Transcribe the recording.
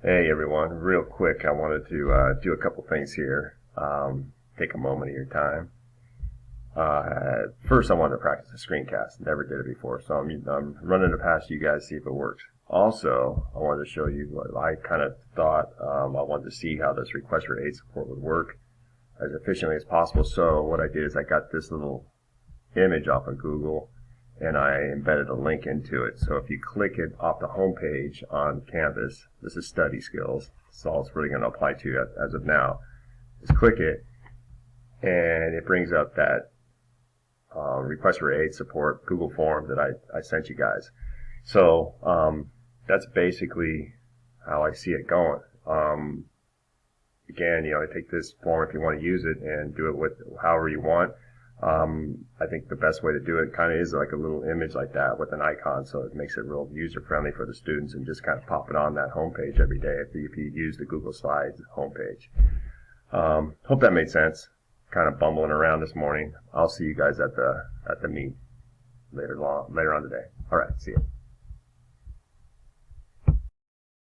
Hey everyone, real quick, I wanted to do a couple things here. Take a moment of your time. First, I wanted to practice a screencast. Never did it before, so I'm running it past you guys to see if it works. Also, I wanted to show you what I kind of thought. I wanted to see how this request for aid support would work as efficiently as possible. So what I did is I got this little image off of Google and I embedded a link into it. So if you click it off the home page on Canvas, this is study skills. That's all it's really going to apply to as of now. Just click it, and it brings up that request for aid support Google form that I sent you guys. So that's basically how I see it going. Again, I take this form if you want to use it and do it with however you want. I think the best way to do it kind of is like a little image like that with an icon, so it makes it real user-friendly for the students, and just kind of pop it on that homepage every day if you use the Google Slides homepage. Hope that made sense. Kind of bumbling around this morning. I'll see you guys at the meet later on today. All right, see you.